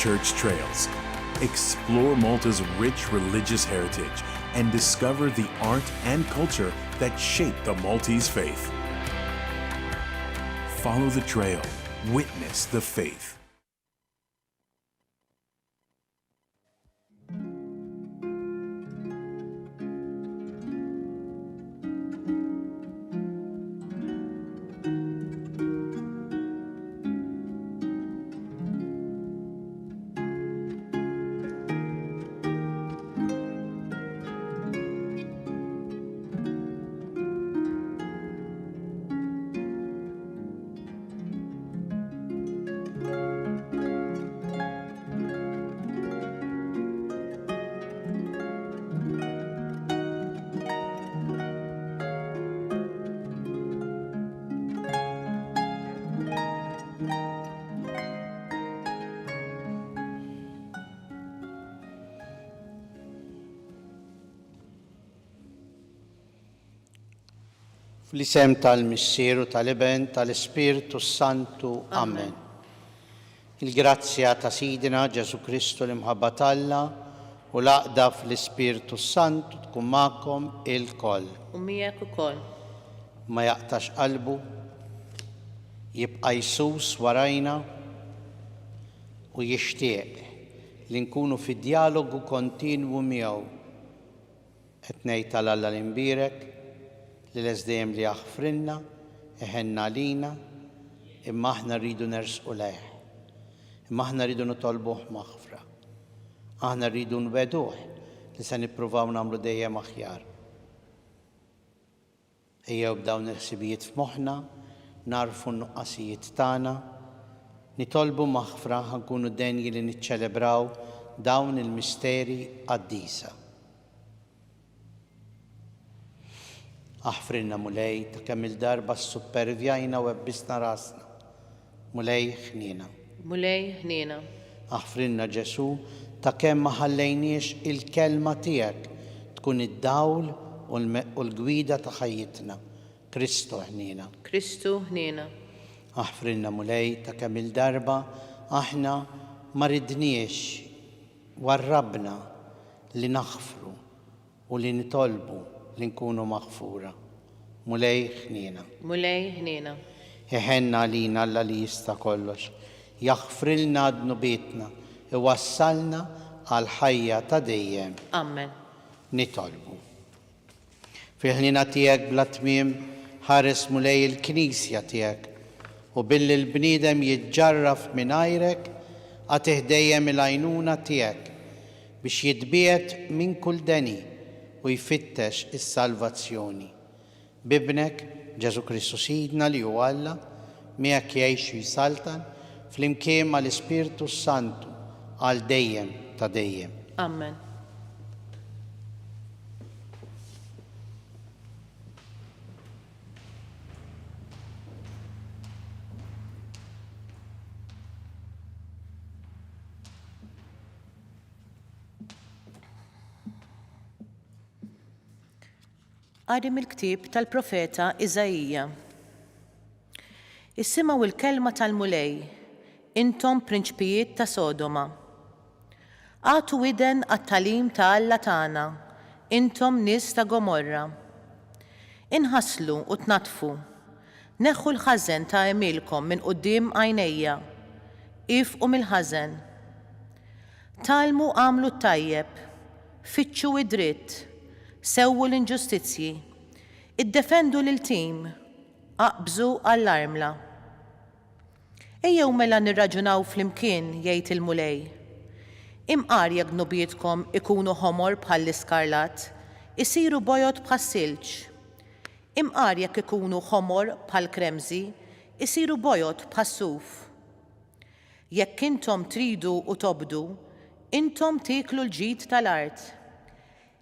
church trails. Explore Malta's rich religious heritage and discover the art and culture that shape the Maltese faith. Follow the trail. Witness the faith. Fl-isem tal-Missieru tal-Iben tal-Ispiritu Santu. Amen. Il-grazzja ta' Sidina Ġesu Kristu l-imħabba Alla u l-għaqda fl-Ispiritu Santu tkun magħkom il-koll. U miegħek ukoll. Ma jaqtax qalbu, jibqa' jsus warajna u jixtieq li nkunu fi dialogu kontinwu miegħu. Qed ngħid tal-Alla l-imbierek li l-SDM li jaħfrilna, iħenna lina, imma aħna rridu nersqu lejh. Imma aħna rridu nitolbuh maħfra. Aħna rridu nweduh li se nippruvaw nagħmlu dejjem aħjar. Ejjew b'dawn il-ħsibijiet f'moħħna, narfu n-nuqqasijiet tagħna, nitolbu maħfra ħankunu denji li niċċelebraw dawn il-misteri qaddisa. Aħfrilna mulej ta' kemm il-darba s-supervjajna u ebbisna rasna. Mulej ħnina. Mulej ħnina. Aħfrilna Ġesu ta' kemm ma ħallejniex il-kelma tiegħek tkun id-dawl u l-gwida ta' ħajjitna. Kristu ħnina. Kristu ħnina. Aħfrilna mulej ta' kemm il-darba aħna ma ridniex warrabna li naħfru u li nitolbu li nkunu maħfura. Mulej ħnina. Mulej ħnina. Iħenna għalina Alla li jista' kollox. Jaħfrilna dnubietna, iwassalna għal ħajja ta' dejjem. Amen. Nitolbu. Fil-ħnina tiegħek bla tmiem ħares mulej il-Knisja tiegħek u billi l-bniedem jiġġarraf minn għajrek għatih dejjem il-għajnuna tiegħek biex jitbiet minn kull deni u jfittex is-salvazzjoni. Bibnek Ġesu Kristu Sidna li hu Alla miegħek jgħix u jsaltan flimkien mal-Ispiritu Santu għal dejjem ta' dejjem. Amen. Qari mill-ktieb tal-profeta Iżajija. Issimgħu il-kelma tal-mulej, intom prinċpijiet ta' Sodoma. Għatu widen għat-talim ta' Alla tagħna, intom nies ta' Gomorra. Inħasslu u tnatfu, neħħu l-ħażen ta' emilkom minn quddiem għajnejja, ifqu mill-ħażen. Talmu għamlu t-tajjeb, fittxu id-dritt, sewwu l-inġustizzji, iddefendu lil-tim, aqbżu għall-armla. Ejjew mela nirraġunaw flimkien jgħid il-mulej. Imqar jekk nubietkom ikunu ħomor bħall-iskarlat, isiru bojot bħas-silġ. Imqar jekk ikunu ħomor bħall-kremżi, isiru bojot bħas-suf. Jekk intom tridu u tobdu, intom tiklu l-ġid tal-art.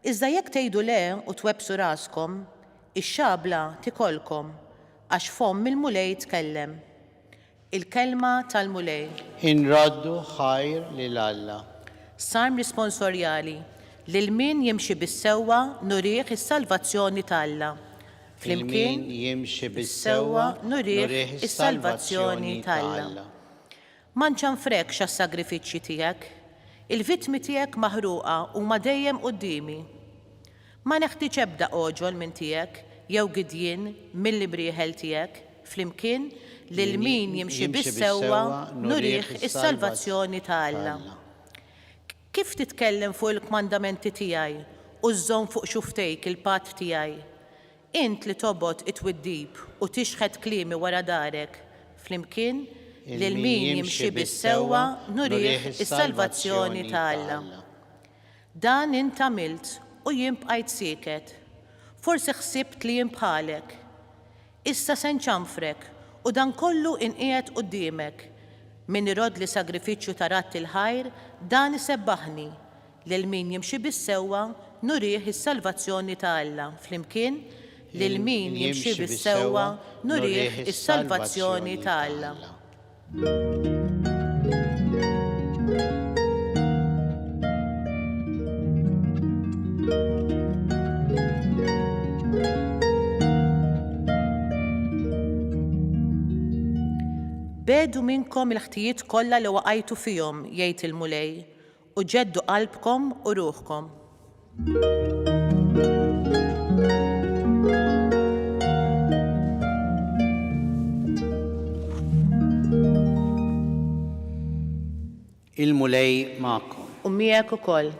Iżda jekk tgħidu le u twebsu raskom, ix-xabla tikolkom, għax fomm il-mulej tkellem. Il-kelma tal-mulej. Inraddu ħajr lil Alla. Sarm risponsorjali lil min jimxi bis-sewwa nurih is-salvazzjoni tal-Alla. Flimkien jimxi bis-sewwa nurih is-salvazzjoni tal-Alla. Ma nċanfrekx għas-sagrifiċċji tiegħek, il-vittmi tiegħek maħruqa huma dejjem qudiemi. Ma neħtieġ ebda oġol minn tiegħek jew gidjien mill-ibrieħel tiegħek, flimkien lil min jimxi bis-sewwa nurih is-salvazzjoni ta' Alla. Kif titkellem fuq il-kmandamenti tiegħi u żżomm fuq xuftejk il-patt tiegħi? Int li tobgħod it-twiddib u tixħed kliemi wara darek, flimkien lil min jimxi bis-sewwa nurih is-salvazzjoni ta' Alla. Dan int għamilt u jien bqajt sieket. Forsi ħsibt li jien bħalek. Issa se nċanfrek u dan kollu inqiegħed quddiemek. Min irod li sagrifiċċju ta' ratti l-ħajr dan isebbaħni lil min jimxi bis-sewwa nurih is-salvazzjoni ta' Alla. Flimkien lil min jimxi bis-sewwa nurih is-salvazzjoni ta' Alla. Bedu minnkom il-ħtijiet kollha li waqajtu fihom, jgħid il-mulej, u ġeddu qalbkom u ruħkom. Il-mulej magħkom. U miegħek ukoll.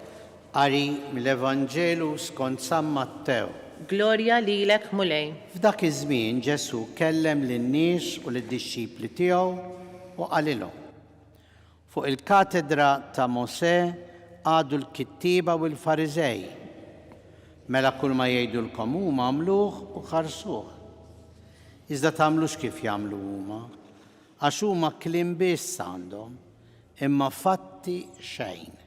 Qari mill-Evanġelu skont San Mattew. Glorja lilek, mulej. F'dak iż-żmien Ġesu kellem lin-nies u lid-dixxipli tiegħu u qalilhom: fuq il-katedra ta' Mosè għadu l-kittieba u l-Fariżej. Mela kull ma jgħidulkom huma għamluh u ħarsuh. Iżda tagħmlux kif jagħmlu huma, għax huma kliem biss għandhom, imma fatti xejn.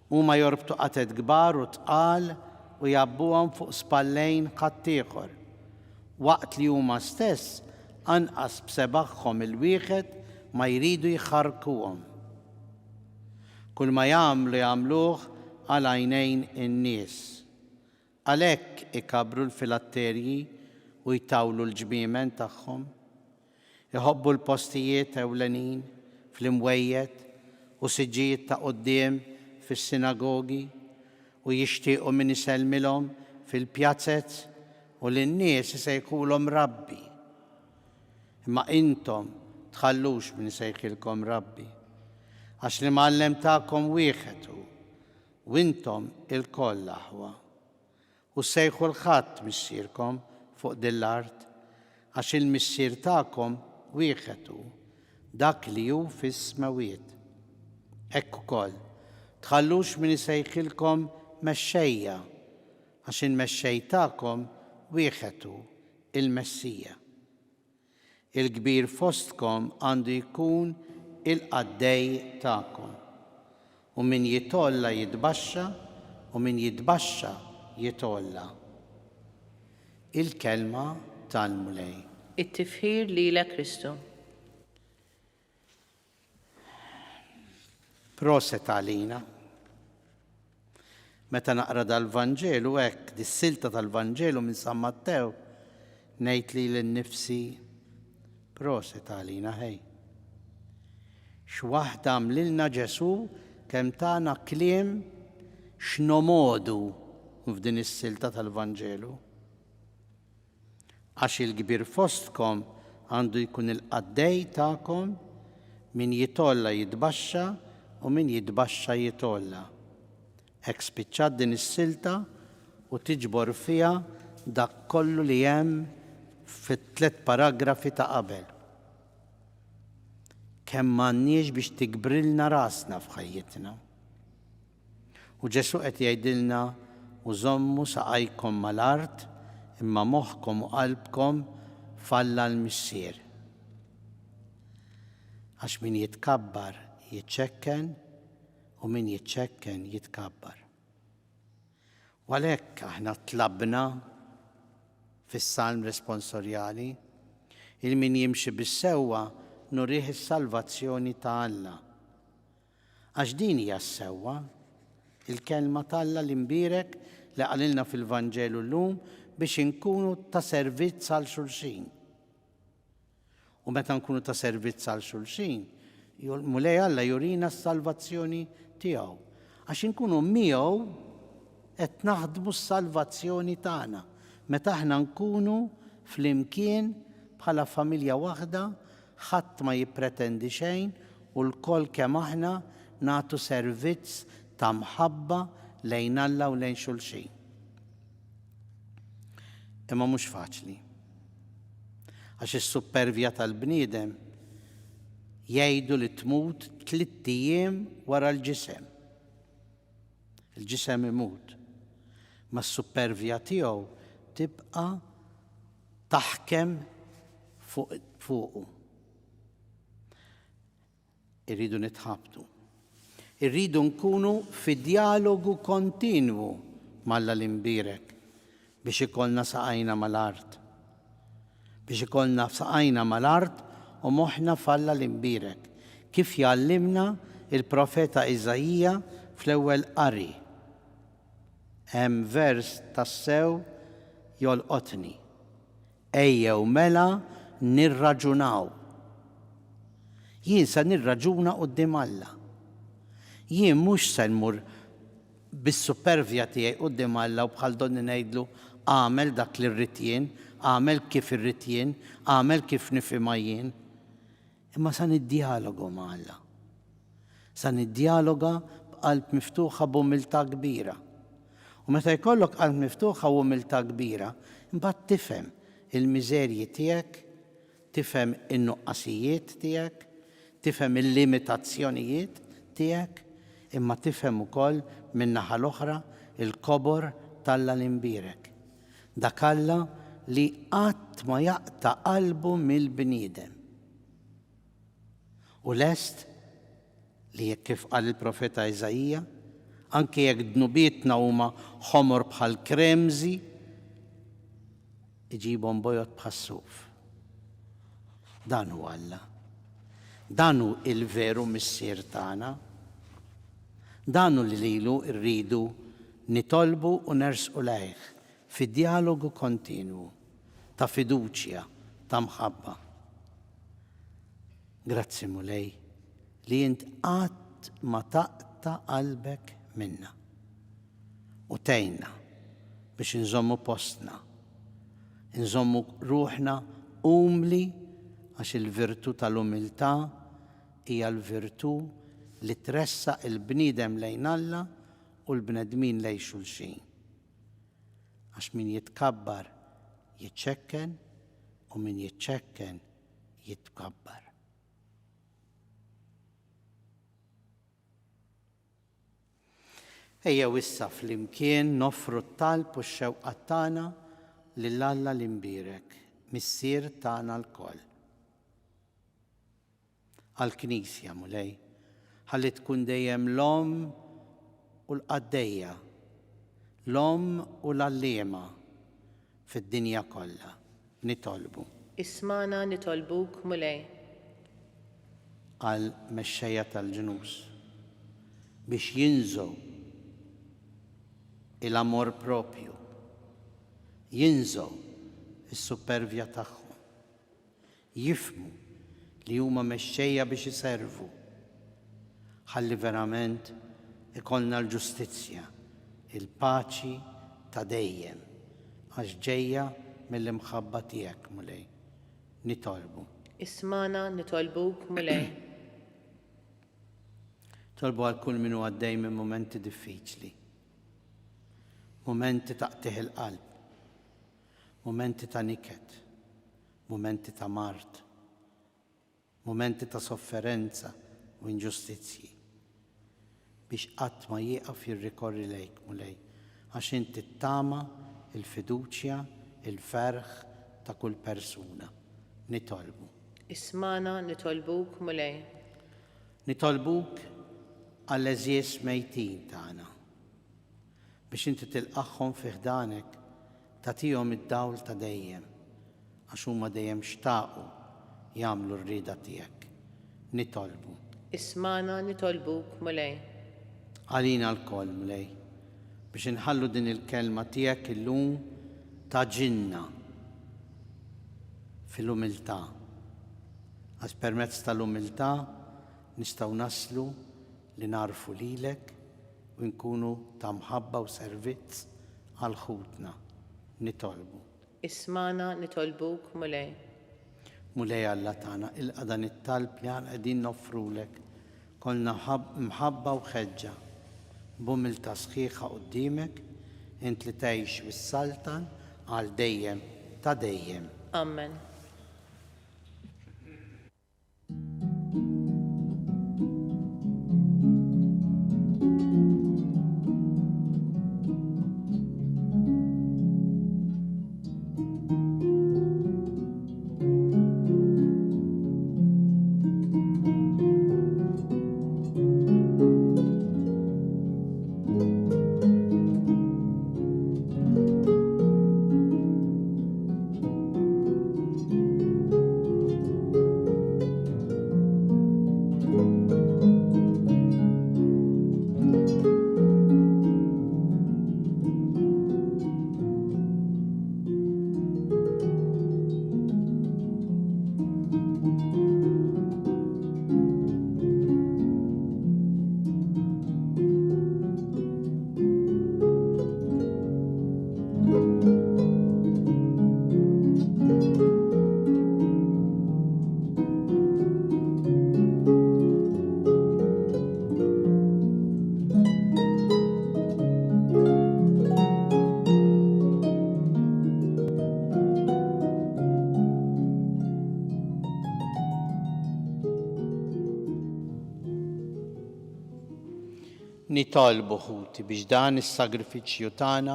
Huma jorbtu qated kbar u tqal u jabbuhom fuq spallejn ħaddieħor, waqt li huma stess anqas b'sebaħħom il-wieħed ma jridu jħarkuhom. Kull ma jagħmluh għal għajnejn in-nies. Għalhekk ikabru l-filatterji u jtawlu l-ġbiemen tagħhom, iħobbu l-postijiet ewlenin fl-imwejjed u siġġijiet ta' quddiem fis-sinagogi u jixtiequ min isellmilhom fil-pjazzett u lin-nies isejħulhom rabbi. Imma intom tħallux min isejħilkom rabbi, għax li mgħallem tagħkom wieħed hu u intom il-koll aħwa. U sejħu l-ħadd missierkom fuq dil-art, għax il-missier tagħkom wieħed hu, dak li hu fis-smawiet. Hekk ukoll tħallux min isejħilkom mexxejja, għax il-mexxej tagħkom wieħed hu, il-Messija. Il-kbir fostkom għandu jkun il-qaddej tagħkom, u min jitolla jitbaxxa u min jitbaxxa jitolla. Il-kelma tal-mulej. It-tifħir lilek Kristu. Proset għalina. Meta naqra dal-Vanġelu hekk, dis-silta tal-Vanġelu minn San Mattew, ngħid li l-nifsi proset għalina ħej. X'waħda għamlilna Ġesu kemm tagħna kliem x'nomodu f'din is-silta tal-Vanġelu. Għax il-kbir fostkom għandu jkun il-qaddej tagħkom, min jitolla jitbaxxa u min jitbaxxa jitolla. Hekk spiċċat din is-silta u tiġbor fiha dak kollu li hemm fit-tliet paragrafi ta' qabel. Kemm m'għandniex biex tikbrilna rasna f'ħajjitna. U Ġesu qed jgħidilna u żommu saqajkom mal-art imma moħħkom u qalbkom falla l-missier. Għax min jitkabbar jiċċekken u min jiċċekken jitkabbar. U għalhekk aħna tlabna fis-salm responsorjali il-min jimxi bis-sewwa nurih is-salvazzjoni ta' Alla. Għax din hija s-sewwa, il-kelma ta' Alla li mbierek li qalilna fil-Vanġelu llum biex inkunu ta' servizz għal xulxin. U meta nkunu ta' servizz għal xulxin, mulej Alla jurina s-salvazzjoni tiegħu. Għax inkunu miegħu qed naħdmu s-salvazzjoni tagħna. Meta aħna nkunu flimkien bħala familja waħda, ħadd ma jippretendi xejn u l-koll kemm aħna nagħtu servizz ta' mħabba lejn Alla u lejn xulxin. Imma mhux faċli. Għax is-supervja tal-bniedem jgħidu li tmut 3 ijiem wara l-ġisem. Il-ġisem imut. Ma s-supervja tiegħu tibqa' taħkem fuqu. Irridu nitħabtu. Irridu nkunu fi dialogu kontinwu mal-Alla l-imbirek biex ikollna saqajna mal-art. Biex ikollna saqajna mal-art u moħħna f'Alla l-imbirek. Kif jallimna il-profeta Iżajija fl-ewwel qari. Hemm vers tassew jolqotni. Ejjew mela nirraġunaw. Jien se nirraġuna quddiem Alla. Jien mhux se nmur bis-supervja tiegħi quddiem Alla u bħal donni ngħidlu għamel dak li rrid jien, għamel kif irrid jien, għamel kif nifhimha jien. Imma sa niddialogu ma' Alla. Sa niddialoga b'qalb miftuħa b'umiltà kbira. U meta jkollok qalb miftuħa u umiltà kbira, imbagħad tifhem il-miżerji tiegħek, tifhem in-nuqqasijiet tiegħek, tifhem il-limitazzjonijiet tiegħek, imma tifhem ukoll min-naħa l-oħra il-kobor tal-Alla l-imbirek. Dak Alla li qatt ma jaqta' qalbu mill-bniedem. U lest li jekk kif qal il-profeta Iżajija, anke jekk dnubietna huma ħomor bħal kremżi, iġibhom bojot bħas-suf. Dan hu Alla. Dan hu il-veru missier tagħna. Dan hu li lilu rridu nitolbu u nersqu lejh fi dialogu kontinwu ta' fiduċja, ta' mħabba. Grazzi mulej li int qatt ma taqta' qalbek minna u tgħinna biex inżommu postna, inżommu ruħna umli għax il-virtu tal-umiltà hija l-virtu li tressaq il-bniedem lejn Alla u l-bnedmin lejn xulxin. Għax min jitkabbar jiċċekken u min jiċċekken jitkabbar. Ejjew issa flimkien noffru t-talb u x-xewqa tagħna lill-Alla l-imbirek, missier tagħna l-koll. Għall-Knisja mulej, ħalli tkun dejjem l-om u l-qaddejja, l-om u l-allima fid-dinja kollha. Nitolbu. Ismana nitolbuk mulej. Għal mexxejja tal-ġnus biex jinżgħu il-amor propju, jinżgħu is-supervja tagħhom, jifhmu li huma mexxejja biex iservu, ħalli verament ikollna l-ġustizzja, il-paċi ta' dejjem, għax ġejja mill-imħabba tiegħek mulej. Nitolbu. Ismana nitolbuk mulej. Tolbu għal kull min huwa għaddej minn momenti diffiċli, momenti ta' qtieħ il-qalb, momenti ta' niket, momenti ta' mart, momenti ta' sofferenza u inġustizzji, biex qatt ma jieqaf jirrikorri lejk mulej, għax inti ttama il-fiduċja, il-ferħ ta' kull persuna. Nitolbu. Ismana nitolbuk mulej. Nitolbuk għall-eżies mejtin tagħna biex inti tilqaħħom fi ħdanek tagħtihom id-dawl ta' dejjem għax huma dejjem xtaqu jagħmlu r-rieda tiegħek. Nitolbu. Ismana nitolbuk mulej. Għalina l-koll mulej biex inħallu din il-kelma tiegħek illum taġinna fil-umiltà. Għax permezz tal-umiltà نستو naslu li narfu lilek u nkunu ta' mħabba u servizz għal ħutna. Nitolbu. Ismana nitolbuk mulej. Mulej Alla tagħna ilqa' dan it-talb li aħna qegħdin noffrulek kollna mħabba u ħeġġa b'umiltà sħiħa quddiemek int li tgħix bis-Saltan għal dejjem ta' dejjem. Amen. Nitolbu ħuti biex dan is-sagrifiċċju tagħna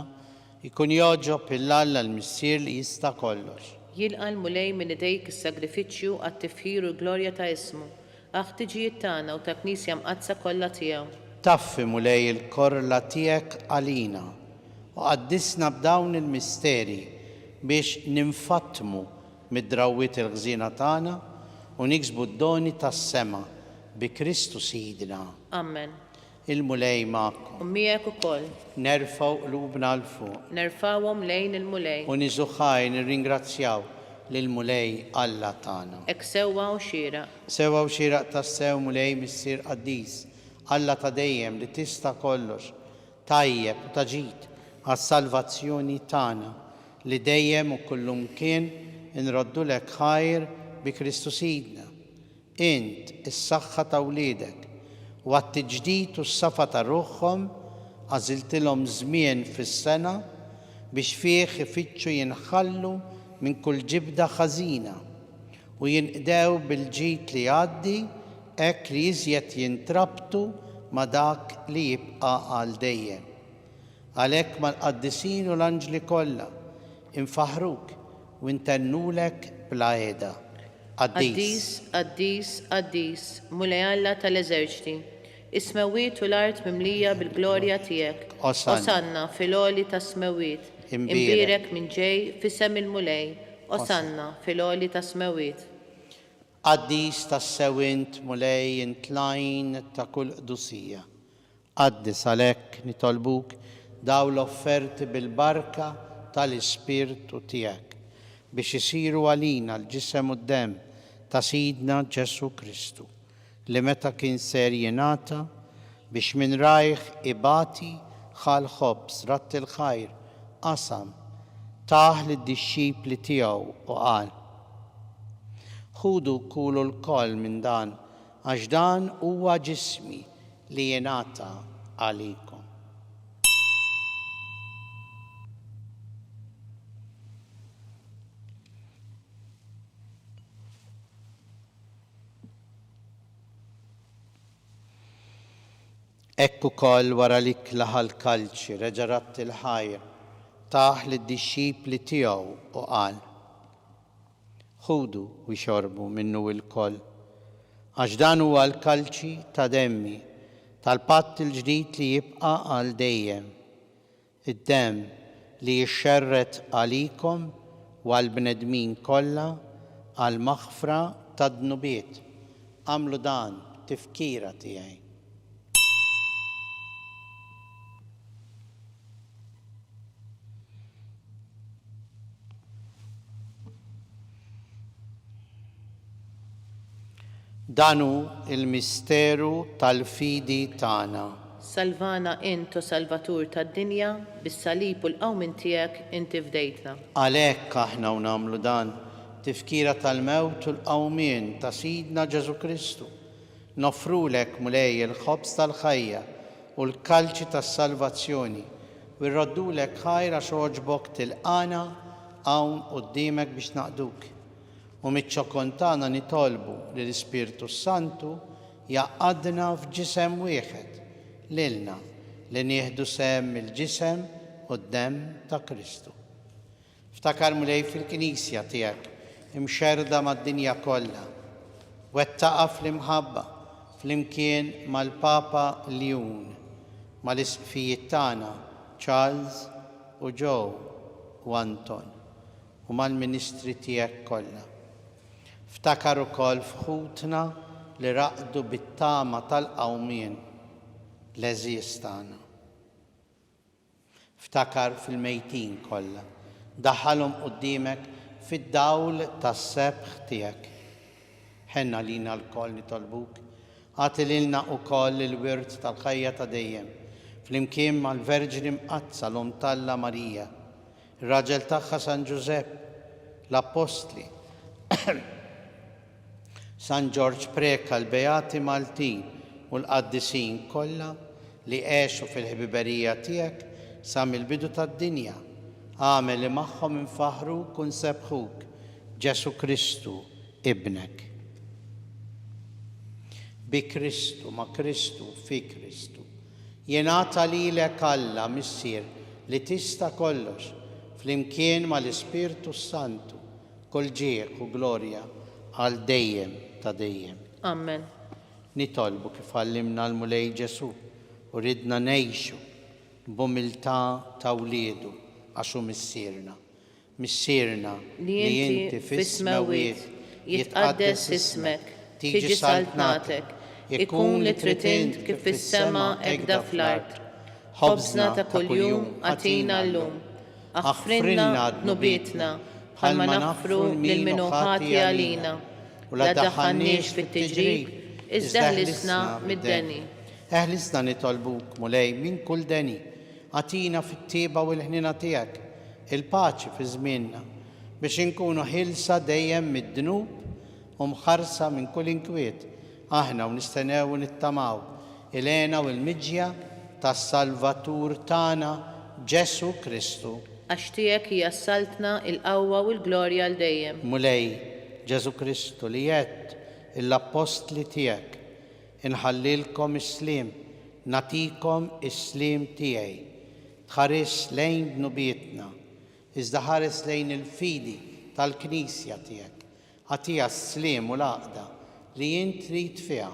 ikun joġob il-Alla l-Missier li jista' kollox. Jilqa' l-mulej minn idejk is-sagrifiċċju għat-tifħir u l-glorja ta' ismu, ħtiġijiet tagħna u ta' Knisja mqazza kollha tiegħu. Taffi mulej il-korla tiegħek għalina u qaddisna b'dawn il-misteri biex ninfattmu mid-drawwiet il-ħżiena tagħna u niksbu d-doni tas-sema bi Kristu Sidna. Amen. Il-mulej magħkom. U miegħek ukoll. Nerfgħu qlubna l fuq. Nerfawhom lejn il-mulej. U niżuħaj nirringrazzjaw lill-mulej Alla tagħna. Hekk sewwa u xieraq. Sewwa u xieraq tas-sew mulej missier Qaddis, Alla ta' dejjem li tista' kollox, tajjeb u taġid għas-salvazzjoni tagħna li dejjem u kullumkien inroddulek ħajr bi Kristu Sidna. Int is-saħħa ta' wliedek u għat-tiġdid u s-safa ta' ruħhom għażiltilhom żmien fis-sena biex fih ifittxu jinħallu minn kull ġibda ħażina u jinqdew bil-ġid li jgħaddi hekk li iżjed jintrabtu ma' dak li jibqa' għal dejjem. Għalhekk mal-qaddisin u l-anġli kollha infaħruk u ntennulek bla għeda. Qaddis, Qaddis, Qaddis, mulej Alla tal-eżerċiti, is-smewwiet u l-art mimlija bil-glorja tiegħek. Osanna fil-għoli ta' smewwiet. Imbirek minn ġej f'isem il-mulej. Osanna fil-għoli ta' smewwiet. Qaddis tas-sewint mulej intlajn ta' kull qdusija. Qaddis għalhekk nitolbuk daw l-offerti bil-barka tal-Ispirtu tiegħek biex isiru għalina l-ġisem u d-dem ta' Sidna Ġesu Kristu li meta kien ser jingħata biex minn rajh ibati ħal ħobs ratt il-ħajr qasam taħ lid-dixxipli tiegħu u qal: ħudu kulu l-koll minn dan għax dan huwa ġismi li jingħata għalikom. Ekku koll wara li klaħal kalċi reġa' ratt il-ħajr taħ lid-dixxipli tiegħu u qal: ħudu u xorbu minnu l-koll għax dan huwa l-kalċi ta' demmi tal-patt il-ġdid li jibqa' għal dejjem. Id-demm li jixxerret għalikom u għall-bnedmin kollha għal maħfra tad-dnubiet. Għamlu dan tifkira tiegħi. Danu il-misteru tal-fidi tagħna. Salvana intu salvatur tad-dinja, bis-salib u l-qawmin tiegħek inti fdejtna. Għalhekk aħna u nagħmlu dan tifkira tal-mewt u l-qawmien ta' Sidna Ġesu Kristu. Nofrulek mulej il-ħobż tal-ħajja u l-kalċi tas-salvazzjoni u rroddulek ħajra xoġbok tilqana hawn quddiemek biex naqduk. U miċ-ċokontana nitolbu li l-Ispirtu Santu jaqadna f'ġisem wieħed lilna li nieħdu sehem il-ġisem u d-demm ta' Kristu. Ftakar mulej fil-Knisja tiegħek imxerda mad-dinja kollha, wettaqa fl-imħabba flimkien mal-Papa Leon, mal-isqfijiet tagħna Charles u Joe u Anton u mal-ministri tiegħek kollha. Ftakar ukoll f'ħutna li raqdu bit-tama tal-qawmien l-eżies tagħna. Ftakar fil-mejtin kollha, daħħalhom quddiemek fid-dawl tas-sebħ tiegħek. Ħenna lina l-koll nitolbuk, għati lilna wkoll il-wirt tal-ħajja ta' dejjem, flimkien mal-Verġni Mqazza l-Om Talla Marija, ir-raġel tagħha San Ġusepp, l-Apostli, San George Preka, l-Beati Maltin u l-Qaddisin kollha li għexu fil-ħbiberija tiegħek sa mill-bidu tad-dinja. Għamel li magħhom infaħruk u nsebħuk Ġesu Kristu ibnek. Bi Kristu, ma' Kristu, fi Kristu. Jingħata lilek Alla missier li tista' kollox flimkien mal-Ispirtu Santu kull ġieħ u glorja għal dejjem ta' dejjem. Amen. Nitolbu kif għallimna l-mulej Ġesu u ridna ngħixu b'umiltà ta' wliedu għaxu missierna. Missierna li inti fis-smawiet jitqaddes ismek, tiġi saltnatek, ikun li trid int kif fis-sema hekk fl-art. Ħobżna ta' kuljum għatina llum, aħfrinna dnubietna bħalma naħfru lil min hu ħati għalina u la daħħalniex fit-tiġrib, iżda ħlisna mid-deni. Eħlisna nitolbuk mulej minn kull deni, għatina fit-tieba u l-ħnina tiegħek, il-paċi fi żmienna biex inkunu ħilsa dejjem mid-dnub u mħarsa minn kull inkwiet. Aħna u nistenew u nittamaw il-għena u l-miġja tas-Salvatur tagħna Ġesu Kristu. Għax tiegħek hija saltna il-qawwa u l-glorja l dejjem. Mulej Ġesu Kristu li jett l-apostli tiegħek inħallilkom is-slim, natikom is-slim tiegħi. Tħares lejn dnubietna, iżda ħares lejn il-fidi tal-Knisja tiegħek. Għatija s-slim u l-għaqda li int trid fiha,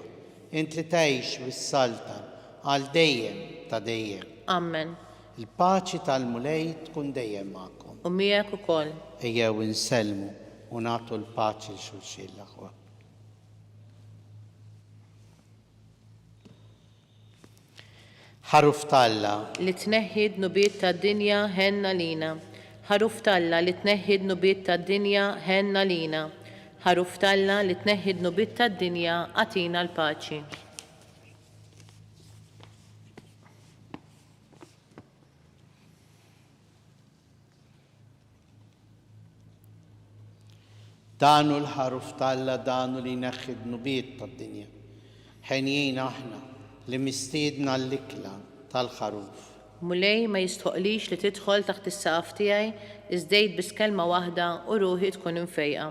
int li tgħix wis-saltan għal dejjem ta' dejjem. Amen. Il-paċi tal-mulej tkun dejjem magħkom. U miegħek ukoll. Ejjew insellmu u nagħtu l-paċi l xulxin l-aħwa. Ħaruf Talla li tneħħi dnubiet tad-dinja ħenna lina. Ħaruf Talla li tneħħi dnubiet tad-dinja ħenna lina. Ħaruf Talla li tneħħi dnubiet tad-dinja għatina l-paċi. Danu l-ħaruf Talla danu li neħħi dnubiet tad-dinja. Ħenjin aħna li mistiedna l-ikla tal-ħaruf. Mulej ma jistħoqlix li tidħol taħt is-saqaf tiegħi iżdejt biss kelma waħda u ruħi tkun infejqa.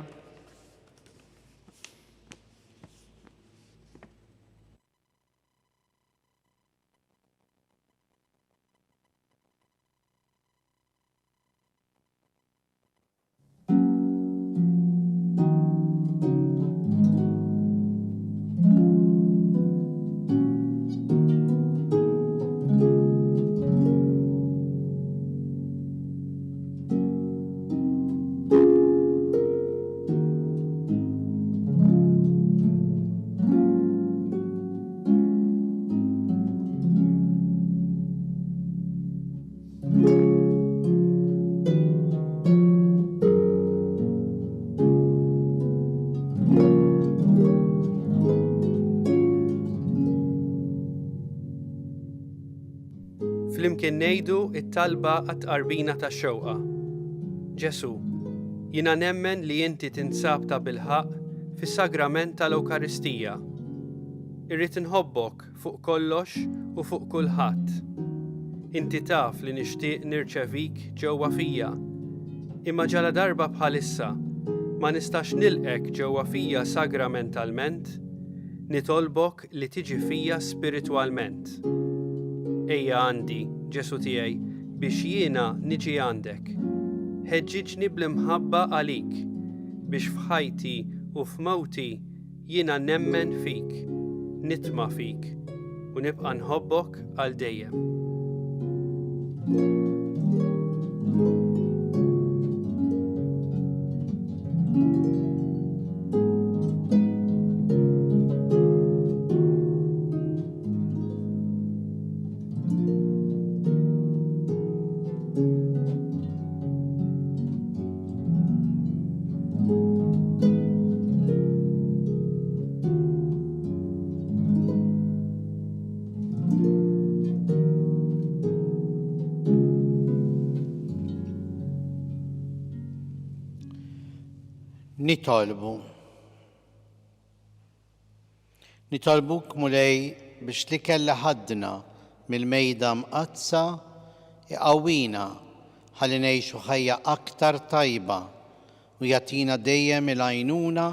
flimkien ngħidu it-talba għat-tqarbina tax-xewqa. Ġesu, jiena nemmen li inti tinsab ta' bilħaq fis-sagrament tal-Ewkaristija. Irrid inħobbok fuq kollox u fuq kulħadd. Inti taf li nixtieq nirċevik ġewwa fija. Imma ġala darba bħalissa ma nistax nilqek ġewwa fija sagramentalment, nitolbok li tiġi fija spiritwalment. Ejja għandi, Ġesu tiegħi, biex jiena niġi għandek. Ħeġġiġni bl-imħabba għalik, biex f'ħajti u f'mewti jiena nemmen fik, nitma' fik u nibqa' nħobbok għal dejjem. Nitolbuk mulej biex li kella ħadna mill-mejda mqazza iqawwina ħalli ngħixu ħajja aktar tajba u jagħtina dejjem il-għajnuna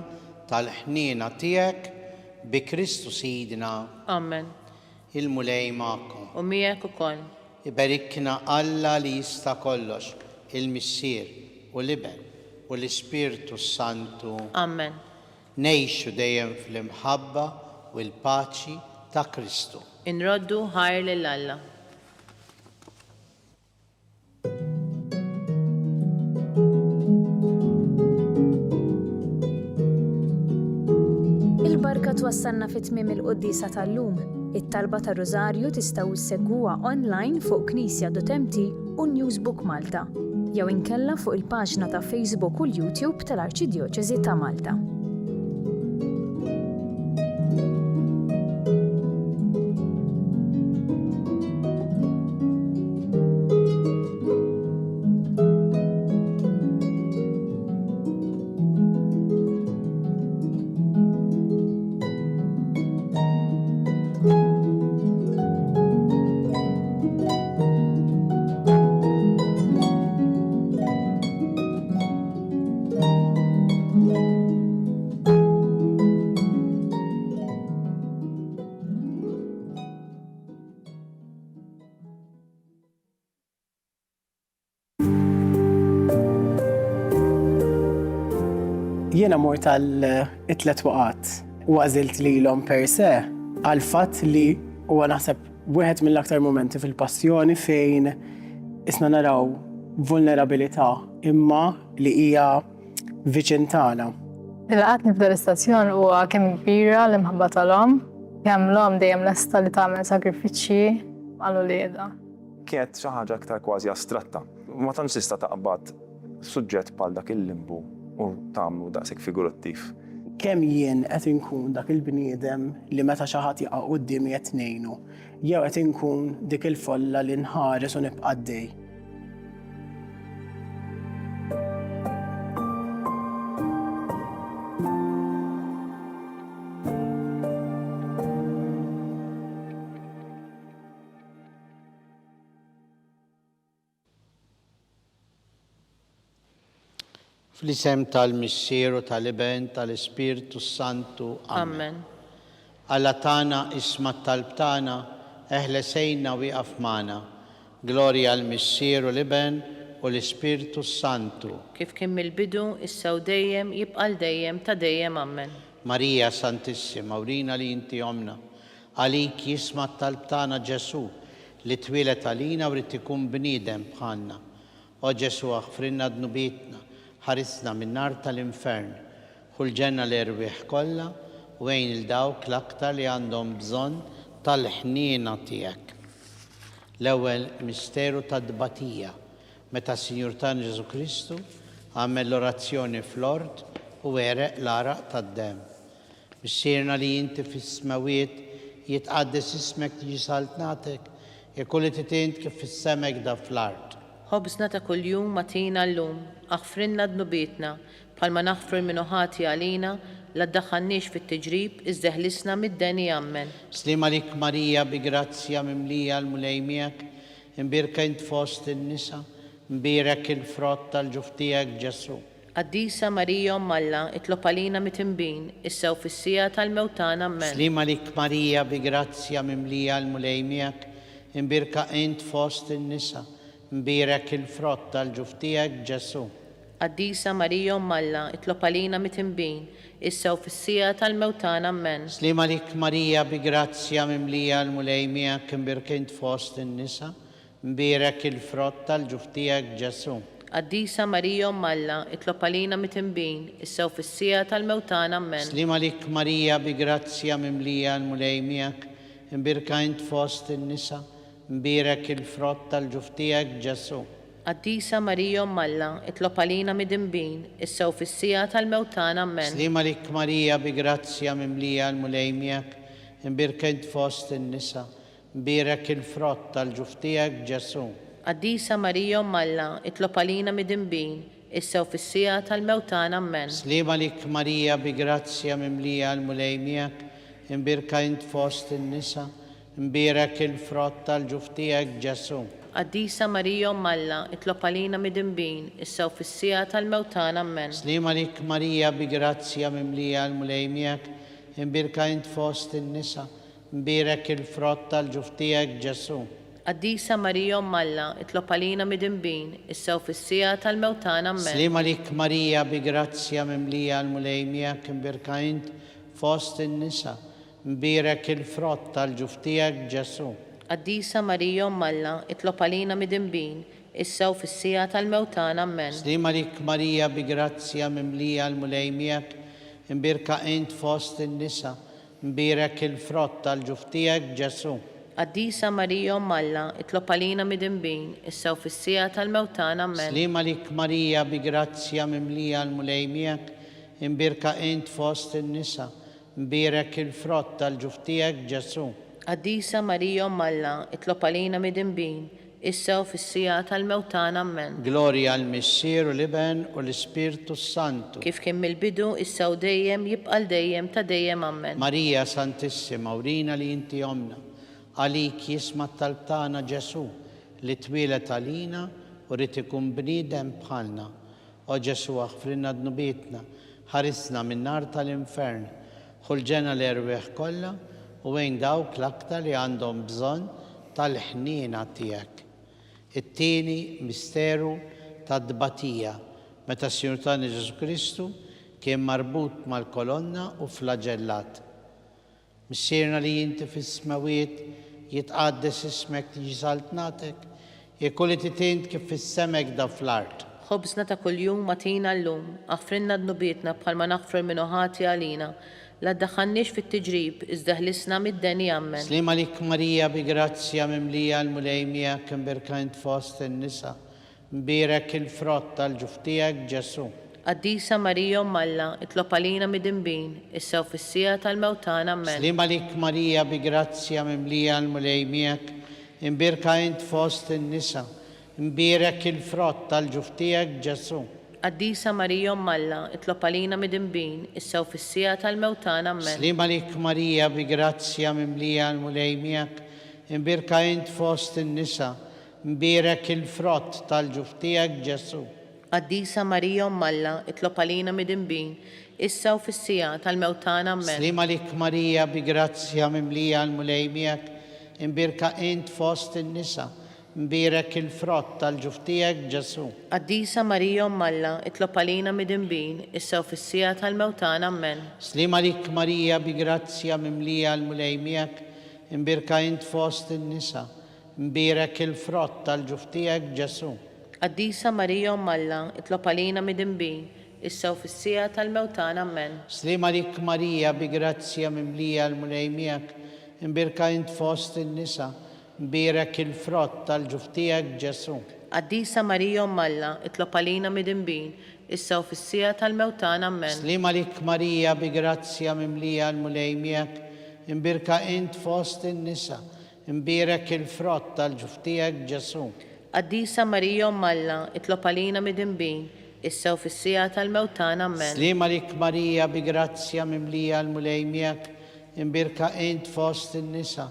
tal-ħniena tiegħek bi Kristu Sidna. Amen. Il-mulej magħkom. U miegħek ukoll. Ibarikna Alla li jista' kollox, il-Missier u l-Iben u l-Ispirtu Santu. Amen. Ngħixu dejjem fl-imħabba u l-paċi ta' Kristu. Inroddu ħajr lil Alla. Il-barka twassalna fit-tmiem il-Qudiesa tal-lum. It-talba tar-Rożarju tistgħu issegwuha online fuq Knisja.mt u Newsbook Malta, jew inkella fuq il-paġna ta' Facebook u l-YouTube tal-Arċidjoċeżi ta' Malta. Jiena mort għal-3 waqat u għażilt lilhom per se għal-fatt li huwa naħseb wieħed mill-aktar momenti fil-passjoni fejn isna naraw vulnerabilità imma li hija viċin tagħna. Il-laqat nibda l-istazzjon huwa kemm kbira l-imħabba tal-hom, kemm l-hom dejjem lesta li tagħmel sagrifiċċji għall-ulieda. Kienet xi ħaġa aktar kważi astratta. Ma tantx tista' taqbad suġġett bħal dak il-limbu u tagħmlu daqshekk figurattiv. Kemm jien qed inkun dak il-bniedem li meta xi ħadd jaqa' qudiemi qed ngħinu, jew qed inkun dik il-folla li nħares u nibqa' għaddej. Fl-isem tal-Missier u tal-Iben tal-Ispirtu Santu. Amen. Alla tana isma talb tana, eħlesejna wieqaf magħna. Glorja għall-Missier u l-Iben u l-Ispirtu Santu. Kif kien mill-bidu, issa u dejjem jibqa' dejjem ta' dejjem. Amen. Marija Santissima, urina li inti omna. Għalik jisma talb tana Ġesu li twilet għalina u rrid ikun bniedem bħalna. O Ġesu aħfrinna dnubietna, ħarisna min-nar tal-infern, ħul ġenna l-irwieħ kollha u għejn il-dawk l-aktar li għandhom bżonn tal-ħniena tiegħek. L-ewwel misteru tad-dbatija, meta s-Sinjur tagħna Ġesu Kristu għamel l-orazzjoni fl-ord u wereq l-araq tad-demm. Missierna li inti fis-smawiet jitqaddes ismek tiġi saltnatek, يا كل تتنت كيف في السماء كده في الأرض. خبزنا تا كل يوم متينا اللوم اغفرنا ذنوبيتنا بحال ما نغفر منوهاتي علينا لا تدخلنيش في التجريب إذ هلسنا مداني أمن. سليم عليك ماريا بجراتسيا مملية المليميك مبيركا انت فوست النساء مبيرك الفروت الجفتيك جسو. قديسة ماريا أم الله اطلب علينا متنبين السوفسية الموتان أمن. سليم عليك ماريا بجراتسيا مملية المليميك مبيركا انت فوست النساء مبيرك الفروت الجفتيك جسو. قديسة ماريا أم الله اطلب علينا متنبين السوفسية الموتان أمن. سليم عليك ماريا بجراتسيا مملية المليميك مبيركا انت فوست النساء مبيرك الفروت الجفتيك جسو. قديسة ماريا أم الله اطلب علينا متنبين السوفسية الموتان أمن. سليم عليك ماريا بجراتسيا مملية المليميك مبيركا انت فوست النساء مبيرك الفروت الجفتيك جسو. قديسة ماريا أم الله اطلب علينا متنبين السوفسية الموتان أمن. سليم عليك ماريا بجراتسيا مملية المليميك مبيركا انت فوست النساء مبيرك الفروت الجفتيك جسو. قديسة ماريا أم الله اطلب علينا متنبين السوفسية الموتان أمن. سليم عليك ماريا بجراتسيا مملية المليميك مبيركا انت فوست النساء مبيرك الفروت الجفتيك جسو. قديسة ماريا أم الله اطلب علينا متنبين السوفسية الموتان أمن. سليم عليك ماريا بجراتسيا مملية المليميك مبيركا انت فوست النساء مبيرك الفروت الجفتيك جسو. قديسة ماريا أم الله اطلب علينا متنبين السوفسية الموتان أمن. سليم عليك ماريا بجراتسيا مملية المليميك مبيركا انت فوست النساء مبيرك الفروت الجفتيك جسو. قديسة ماريا أم الله اطلب علينا متنبين السوفسية الموتان أمن. سليم عليك ماريا بجراتسيا مملية المليميك مبيركا انت فوست النساء مبيرك الفروت الجفتيك جسو. قديسة ماريا أم الله اطلب علينا متنبين السوفسية الموتان أمن. سليم عليك ماريا بجراتسيا مملية المليميك مبيركا انت فوست النساء مبيرك الفروت الجفتيك جسو. قديسة ماريا أم الله اطلب علينا متنبين السوفسية الموتان أمن. Gloria al Messier والابن والسبيرتو سانتو. كيف كم البدو السو دايم يبقى الدايم تدايم أمن. ماريا سانتissima ورينا لي انت يومنا عليك يسمى طلبتانا جسو اللي تويلت علينا وريتكم بنيدم بحالنا. او جسو اغفر لنا ذنوبيتنا حرسنا من نار الانفرن خلجنا الارواح كلها وين داوك الأكتر اللي عندهم بظن الحنين تياك. التاني مستيرو تدبطية متى سيرتان يسوع كريستو كان مربوط مع الكولونا وفلاجيلات. مسيرنا لي انت في السماوات يتقدس اسمك تيجي سلطنتك يكون تتنت كيف في السماء كده في الأرض. خبزنا تا كل يوم متينا اللوم اغفرنا ذنوبيتنا بحال ما نغفر منوهاتي علينا لا تدخلنيش في التجريب إذ هلسنا مداني أمن. سليم عليك ماريا بجراتسيا مملية المليمية مبيركا انت فوست النساء مبيرك الفروت الجفتيك جسو. قديسة ماريا أم الله اطلب علينا متنبين السوفسية الموتان أمن. سليم عليك ماريا بجراتسيا مملية المليمية مبيركا انت فوست النساء مبيرك الفروت الجفتيك جسو. قديسة ماريا أم الله اطلب علينا متنبين السوفسية الموتان أمن. سليم عليك ماريا بجراتسيا مملية المليمية مبيركا انت فوست النساء مبيرك الفروت الجفتيك جسو. قديسة ماريا أم الله اطلب علينا متنبين السوفسية الموتان أمن. سليم عليك ماريا بجراتسيا مملية المليمية مبيركا انت فوست النساء مبيرك الفروت الجفتيك جسو. قديسة ماريا أم الله اطلب علينا متنبين السوفسية الموتان أمن. سليم عليك ماريا بجراتسيا مملية المليمية مبيركا انت فوست النساء مبيرك الفروت الجفتيك جسو. قديسة ماريا أم الله اطلب علينا متنبين السوفسية الموتان أمن. سليم عليك ماريا بجراتسيا مملية المليمية مبيركا انت فوست النساء مبيرك الفروت الجفتيك جسو. قديسة ماريا أم الله اطلب علينا متنبين السوفسية الموتان أمن. سليم عليك ماريا بجراتسيا مملية المليمية مبيركا انت فوست النساء Imbierak il-frott tal-ġuf tiegħek Ġesu. Qaddisa Marija Umm Alla, itlob għalina mid-imbin, issa u fis-sija tal-mewtan ammen. Slima lik Marija bi grazzja mimlija l-mulej miegħek, imbirka int fost in-nisa,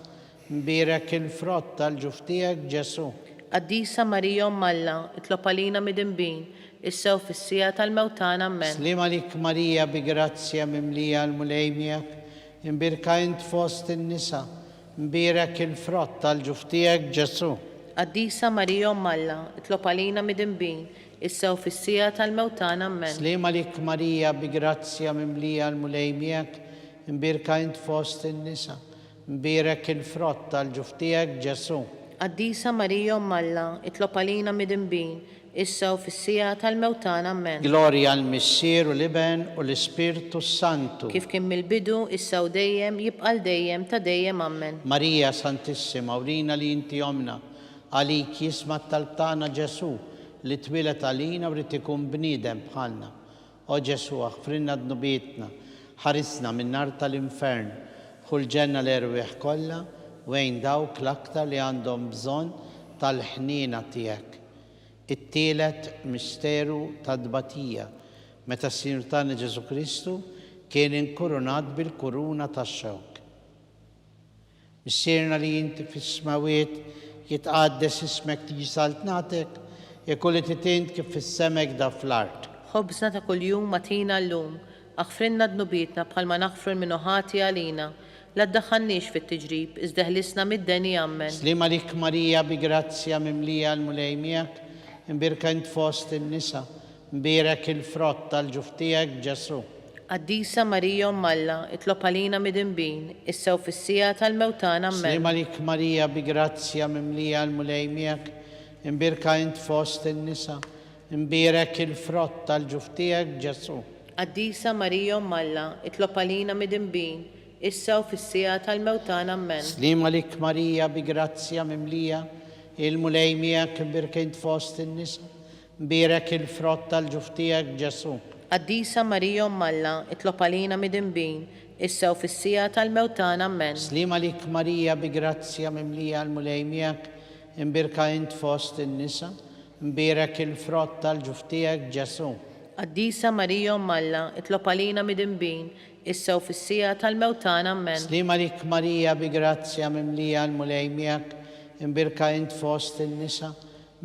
imbierak il-frott tal-ġuf tiegħek Ġesu. Qaddisa Marija Umm Alla, itlob għalina mid-imbin, issa u fis-sija tal-mewtan ammen. Slima lik Marija bi grazzja mimlija l-mulej miegħek, imbirka int fost in-nisa, imbierak il-frott tal-ġuf tiegħek Ġesu. Qaddisa Marija Umm Alla, itlob għalina mid-imbin, issa u fis-sija tal-mewtan ammen. Slima lik Marija bi grazzja mimlija l-mulej miegħek, imbirka int fost in-nisa, imbierak il-frott tal-ġuf tiegħek Ġesu. Qaddisa Marija Umm Alla, itlob għalina mid-imbin, issa u fis-sija tal-mewtan ammen. Gloria al-Missier u l-Iben u l-Ispirtu Santu. Kif kien mill-bidu, issa u dejjem, jibqal dejjem ta' dejjem ammen. Marija Santissima, urina li inti omna, għalik jisma tal-tana Ġesu, li twilet għalina u rrit ikun bniedem bħalna. O Ġesu, aħfrinna d-nubietna, ħarisna minn nar tal-infern, ħul ġenna l-erwieħ kollha, wejn dawk l-aktar li għandhom bżonn tal-ħnina tiegħek. It-tielet misteru ta' dbatija, meta s-Sinjur tagħna Ġesu Kristu kien inkurunat bil-kuruna tax-xewk. Missierna li inti fis-smawiet jitqaddes ismek tiġi saltnatek, jekk li titint kif fis-semek da fl-art. Ħobżna ta' kuljum matina llum, aħfrinna d-nubietna bħalma naħfru l-minuħati għalina, la ddaħħalniex fit-tiġrib, iżda ħlisna mid-deni ammen. Slima lik Marija bi grazzja mimlija l-mulej miegħek, imbirka int fost in-nisa, imbierak il-frott tal-ġuf tiegħek Ġesu. Qaddisa Marija Umm Alla, itlob għalina mid-imbin, issa u fis-sija tal-mewtan ammen. Slima lik Marija bi grazzja mimlija l-mulej miegħek, imbirka int fost in-nisa, imbierak il-frott tal-ġuf tiegħek Ġesu. Qaddisa Marija Umm Alla, itlob għalina mid-imbin, issa u fis-sija tal-mewtan ammen. Slima lik Marija bi grazzja mimlija il-mulej miegħek, imbirka int fost in-nisa, imbierak il-frott tal-ġuf tiegħek Ġesu. Qaddisa Marija Umm Alla, itlob għalina mid-imbin, issa u fis-sija tal-mewtan ammen. Slima lik Marija bi grazzja mimlija l-mulej miegħek, imbirka int fost in-nisa, imbierak il-frott tal-ġuf tiegħek Ġesu. Qaddisa Marija Umm Alla, itlob għalina mid-imbin, issa u fis-sija tal-mewtan ammen. Slima lik Marija bi grazzja mimlija l-mulej miegħek, imbirka int fost in-nisa,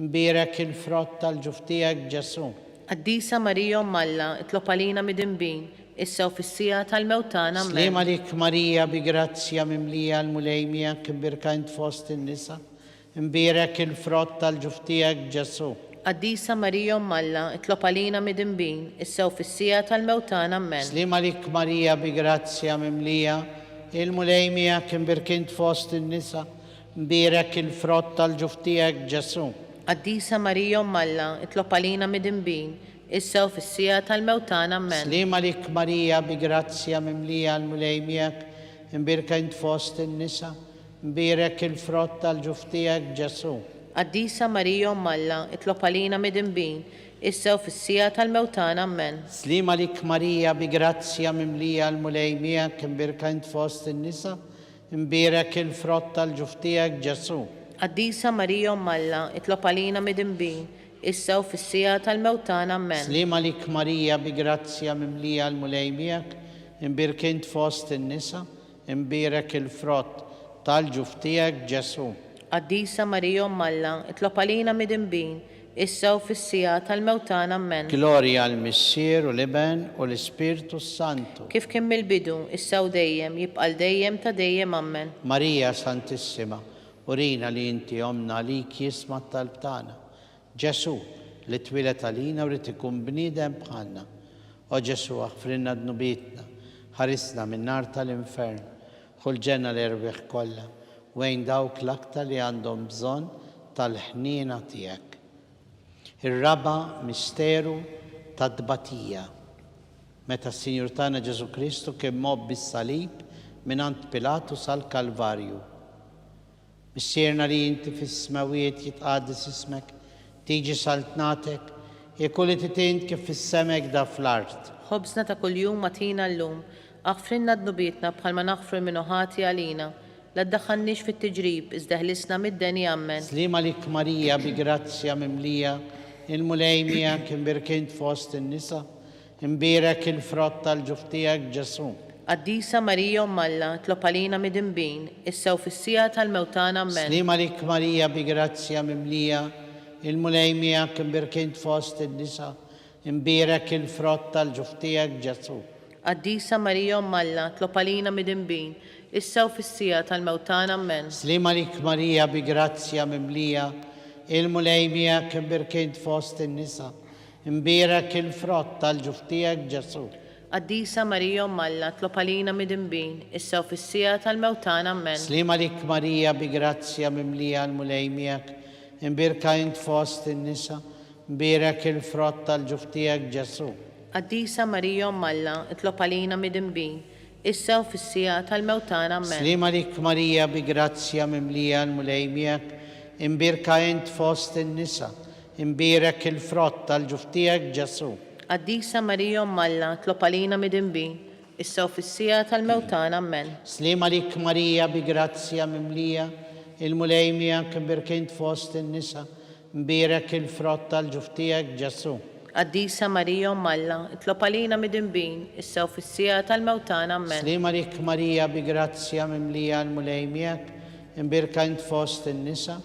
imbierak il-frott tal-ġuf tiegħek Ġesu. Qaddisa Marija Umm Alla, itlob għalina mid-imbin, issa u fis-sija tal-mewtan ammen. Slima lik Marija bi grazzja mimlija l-mulej miegħek, imbirka int fost in-nisa, imbierak il-frott tal-ġuf tiegħek Ġesu. Qaddisa Marija Umm Alla, itlob għalina mid-imbin, issa u fis-sija tal-mewtan ammen. Slima lik Marija bi grazzja mimlija il-mulej miegħek, imbirka int fost in-nisa, imbierak il-frott tal-ġuf tiegħek Ġesu. Qaddisa Marija Umm Alla, itlob għalina mid-imbin, issa u fis-sija tal-mewtan ammen. Slima lik Marija bi grazzja mimlija l-mulej miegħek, imbirka int fost in-nisa, imbierak il-frott tal-ġuf tiegħek Ġesu. Qaddisa Marija Umm Alla, itlob għalina mid-imbin, issa u fis-sija tal-mewtan ammen. Slima lik Marija bi grazzja mimlija l-mulej miegħek, imbirka int fost in-nisa, imbierak il-frott tal-ġuf tiegħek Ġesu. Qaddisa Marija Umm Alla, itlob għalina mid-imbin, issa u fis-sija tal-mewtan ammen. Slima lik Marija bi grazzja mimlija l-mulej miegħek, imbirka int fost in-nisa, imbierak il-frott tal-ġuf tiegħek Ġesu. Qaddisa Marija Umm Alla, itlob għalina mid-imbin, issa u fis-sija tal-mewtan ammen. Gloria al-Missier u l-Iben u l-Ispirtu Santu. Kif kien mill-bidu, issa u dejjem, jibqal dejjem ta' dejjem ammen. Marija Santissima, urina li inti omna għalik jisma t-talb tagħna. Ġesu, li twilet għalina u rrid ikun bniedem bħalna. O Ġesu, aħfrinna d-nubietna, ħarisna minn nar tal-infern, ħul ġenna l-erwieħ kollha, wejn dawk l-aktar li għandhom bżonn tal-ħnina tiegħek. Ir-raba' misteru ta' dbatija, meta s-Sinjur tagħna Ġesu Kristu kien mobb bis-salib minant Pilatu sal-Kalvarju. Missierna li inti fis-smawiet jitqaddis ismek, tiġi saltnatek, jekk li titint kif fis-semek da fl-art. Ħobżna ta' kuljum matina llum, aħfrinna d-nubietna bħalma naħfru l-minuħati għalina, la tdaħħalniex fit-tiġrib iżda ħlisna mid-deni ammen. Slima lik Marija bi grazzja mimlija, il-mulej miegħek imbirkint fost in-nisa, imbierek il-frott tal-ġuf tiegħek Ġesu. Qaddisa Marija Umm Alla, tlob għalina mid-imbin, issa u fis-sija tal-mewtana ammen. Slima lik Marija bi grazzja mimlija, il-mulej miegħek imbirkint fost in-nisa, imbierek il-frott tal-ġuf tiegħek Ġesu. Qaddisa Marija Umm Alla, tlob għalina mid-imbin, issa u fis-sija tal-mewtana ammen. Slima lik Marija bi grazzja mimlija, il-mulej miegħek imbirkint fost in-nisa, imbierek il-frott tal-ġuf tiegħek Ġesu. Qaddisa Marija Umm Alla, tlob għalina mid-imbin, issa u fis-sija tal-mewtana ammen. Slima lik Marija bi grazzja mimlija, il-mulej miegħek imbirkint fost in-nisa, imbierek il-frott tal-ġuf tiegħek Ġesu. Qaddisa Marija Umm Alla, tlob għalina mid-imbin, issa u fis-sija tal-mewtana ammen. Slima lik Marija bi grazzja mimlija, il-mulej miegħek imbirkint fost in-nisa, imbierek il-frott tal-ġuf tiegħek Ġesu. Qaddisa Marija Umm Alla, tlob għalina mid-imbin, issa u fis-sija tal-mewtana ammen. Slima lik Marija bi grazzja mimlija, il-mulej miegħek imbirkint fost in-nisa, imbierek il-frott tal-ġuf tiegħek Ġesu. Qaddisa Marija Umm Alla, tlob għalina mid-imbin, issa u fis-sija tal-mewtana ammen. Slima lik Marija bi grazzja mimlija, il-mulej miegħek imbirkint fost in-nisa,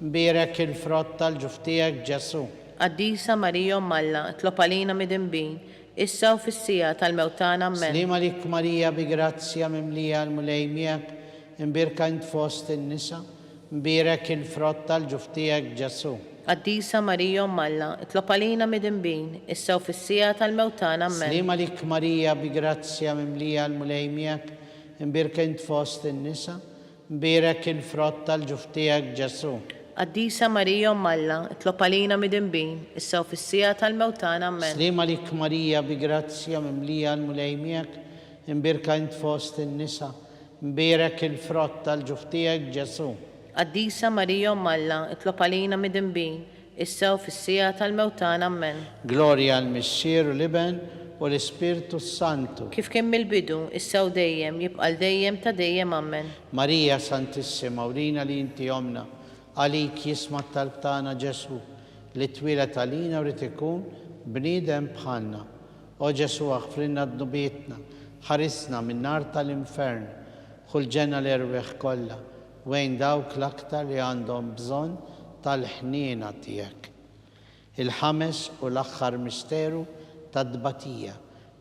imbierek il-frott tal-ġuf tiegħek Ġesu. Qaddisa Marija Umm Alla, tlob għalina mid-imbin, issa u fis-sija tal-mewtana ammen. Slima lik Marija bi grazzja mimlija, il-mulej miegħek imbirkint fost in-nisa, imbierek il-frott tal-ġuf tiegħek Ġesu. Qaddisa Marija Umm Alla, tlob għalina mid-imbin, issa u fis-sija tal-mewtana ammen. Slima lik Marija bi grazzja mimlija, il-mulej miegħek imbirkint fost in-nisa, imbierek il-frott tal-ġuf tiegħek Ġesu. Qaddisa Marija Umm Alla, tlob għalina mid-imbin, issa u fis-sija tal-mewtana ammen. Slima lik Marija bi grazzja mimlija, il-mulej miegħek imbirkint fost in-nisa, imbierek il-frott tal-ġuf tiegħek Ġesu. Qaddisa Marija Umm Alla, tlob għalina mid-imbin, issa u fis-sija tal-mewtana ammen. Glorja għal-Missier u l-Iben u l-Ispirtu Santu. Kif kien mill-bidu, issa u dejjem, jibqal dejjem ta' dejjem ammen. Marija Santissima, urina li inti omna, għalik jisma talb tagħna Ġesu, li twilet għalina u rrid ikun bniedem bħalna. O Ġesu aħfrinna d-nubietna, ħarisna minn nar tal-infern, ħulġenna l-erweħ kollha, wejn dawk l-aktar li għandhom bżonn tal-ħniena tiegħek. Il-ħames u l-aħħar misteru tad-dbatija,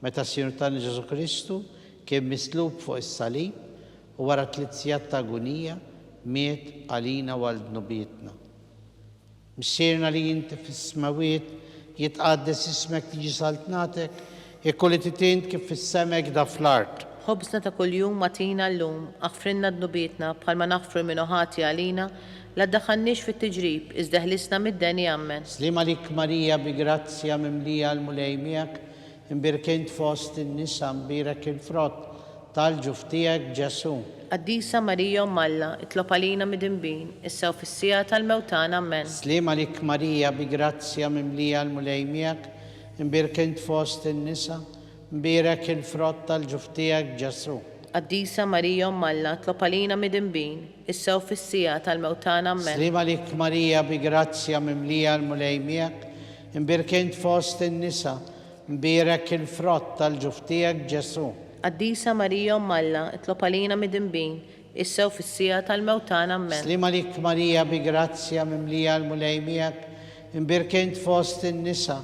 meta s-Sinjur tagħna Ġesu Kristu kien mislub fuq is-salib u wara 3 sigħat ta' agonija miet għalina u għal-dnubietna. Missierna li inti fis-smawiet jitqaddes ismek tiġi saltnatek, ikkolli titint kif fis-semek da fl-art. Ħobżna ta' kuljum matina llum, aħfrinna d-nubietna bħalma naħfru minn ħati għalina, la ddaħħalniex fit-tiġrib, iżda ħlisna mid-deni ammen. Slima lik Marija bi grazzja mimlija, il-mulej miegħek imbirkint fost in-nisa, imbierek il-frott tal-ġuf tiegħek Ġesu. Qaddisa Marija Umm Alla, tlob għalina mid-imbin, issa u fis-sija tal-mewtana ammen. Slima lik Marija bi grazzja mimlija, il-mulej miegħek imbirkint fost in-nisa, imbierek il-frott tal-ġuf tiegħek Ġesu. Qaddisa Marija Umm Alla, tlob għalina mid-imbin, issa u fis-sija tal-mewtana ammen. Slima lik Marija bi grazzja mimlija, il-mulej miegħek imbirkint fost in-nisa, imbierek il-frott tal-ġuf tiegħek Ġesu. Qaddisa Marija Umm Alla, tlob għalina mid-imbin, issa u fis-sija tal-mewtana ammen. Slima lik Marija bi grazzja mimlija, il-mulej miegħek imbirkint fost in-nisa,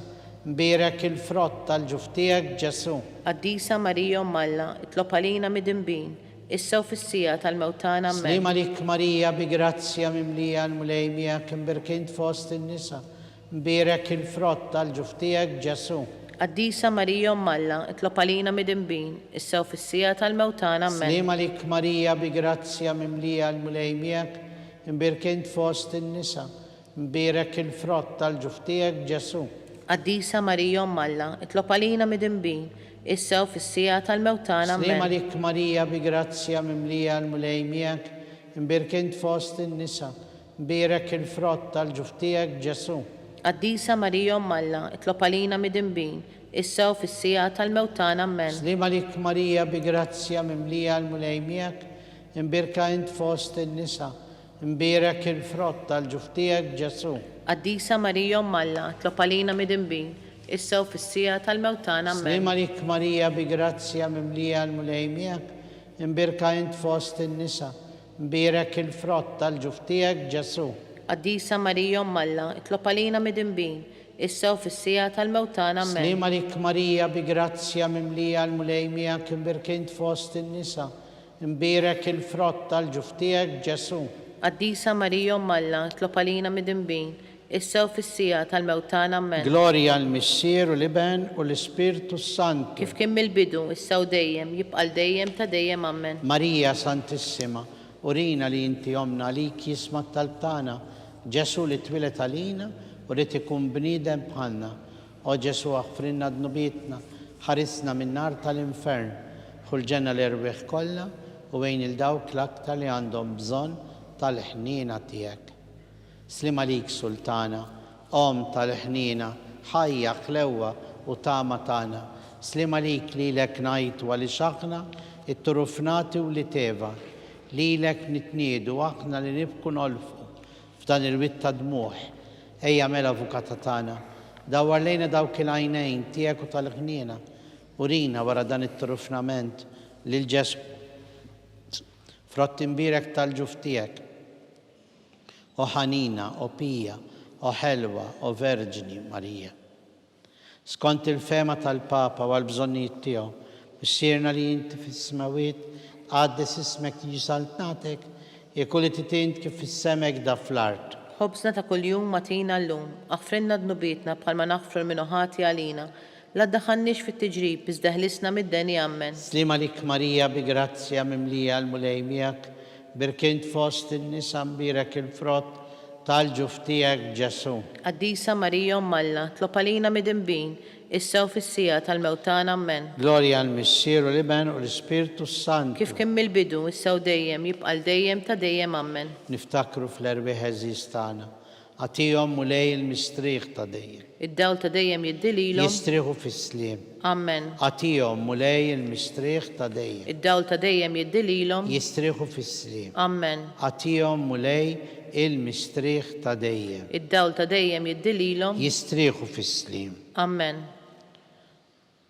imbierek il-frott tal-ġuf tiegħek Ġesu. Qaddisa Marija Umm Alla, tlob għalina mid-imbin, issa u fis-sija tal-mewtana ammen. Slima lik Marija bi grazzja mimlija, il-mulej miegħek imbirkint fost in-nisa, imbierek il-frott tal-ġuf tiegħek Ġesu. Qaddisa Marija Umm Alla, tlob għalina mid-imbin, issa u fis-sija tal-mewtana ammen. Slima lik Marija bi grazzja mimlija, il-mulej miegħek imbirkint fost in-nisa, imbierek il-frott tal-ġuf tiegħek Ġesu. Qaddisa Marija Umm Alla, tlob għalina mid-imbin, issa u fis-sija tal-mewtana ammen. Slima lik Marija bi grazzja mimlija, il-mulej miegħek imbirkint fost in-nisa, imbierek il-frott tal-ġuf tiegħek Ġesu. Qaddisa Marija Umm Alla, tlob għalina mid-imbin, issa u fis-sija tal-mewtana ammen. Slima lik Marija bi grazzja mimlija, il-mulej miegħek imbirka int fost in-nisa, imbirek il-frott tal-ġuf tiegħek Ġesu. Qaddisa Marija Umm Alla, tlob għalina midinbin, issa u fis-sija tal-mewtana. Amen. Slima lik Marija bi grazzja mimlija l-mulej miegħek, imbirka int fost in-nisa, imbirek il-frott tal-ġuf tiegħek Ġesu. Qaddisa Marija Umm Alla, tlob għalina midinbin, issa u fis-sija tal-mewtana. Amen. Slima lik Marija bi grazzja mimlija l-mulej miegħek, imbirka int fost in-nisa, imbirek il-frott tal-ġuf tiegħek Ġesu. Qaddisa Marija Umm Alla, tlob għalina midinbin, issa u fis-sija tal-mewtana. Amen. Gloria l-Missier u l-Iben u l-Ispirtu Santu. Kif kien mill-bidu, issa u dejjem, jibqal dejjem ta' dejjem. Amen. Marija Santissima, urina li inti omna li jisma tal-tana, Ġesu li twilet għalina u li tikun bnidem bħalna. O Ġesu għafrinna d-nubietna, ħarisna minn nar tal-infern, ħulġenna l-irbiħ kollha u għejn il-dawk l-aktar li għandhom bżonn tal-ħnina tiegħek. Slima lik Sultana, om tal-ħnina, ħajja klewwa u tama tagħna. Slima lik lilek ngħidu għal xaħna it-turufnati u li teva. Lilek nitniedu aħna li nibku nolfu f'dan il-witta dmuħ. Ejja mela avukata tagħna, dawwar lejna dawk il-għajnejn tiegħek u tal-ħnina. Urina wara dan it-turufnament lil Ġesu. Frott imbirek tal-ġuf tiegħek. O ħanina, o pija, o ħelwa, o verġini Marija. Skont il-fema tal-Papa u għal-bżonnijiet tiegħu, bixxirna li inti fis-smawiet għaddes ismek tiġi saltnatek, jekk li titint kif fis-semek da fl-art. Ħobżna ta' kuljum matina llum, aħfrinna d-nubietna bħalma naħfru l-minuħati għalina, la ddaħħalniex fit-tiġrib iżda ħlisna mid-deni. Amen. Slima lik Marija bi grazzja mimlija l-mulej miegħek, birkint fost in-nisa mbirek il-frott tal-ġuf tiegħek Ġesu. Qaddisa Marija Umm Alla, tlob għalina midinbin, issa u fis-sija tal-mewtana. Amen. Gloria l-Missier u l-Iben u l-Ispirtu Santu. Kif kien mill-bidu, issa u dejjem, jibqal dejjem ta' dejjem. Amen. Niftakru fl-erbieħ eżiż tagħna. Għatihom mulej il-mistrieħ ta' dejjem. Id-dawl ta' dejjem jiddililhom. Jistrieħu fis-sliem. Amen. Għatihom mulej il-mistrieħ ta' dejjem. Id-dawl ta' dejjem jiddililhom. Jistrieħu fis-sliem. Amen. Għatihom mulej il-mistrieħ ta' dejjem. Id-dawl ta' dejjem jiddililhom. Jistrieħu fis-sliem. Amen.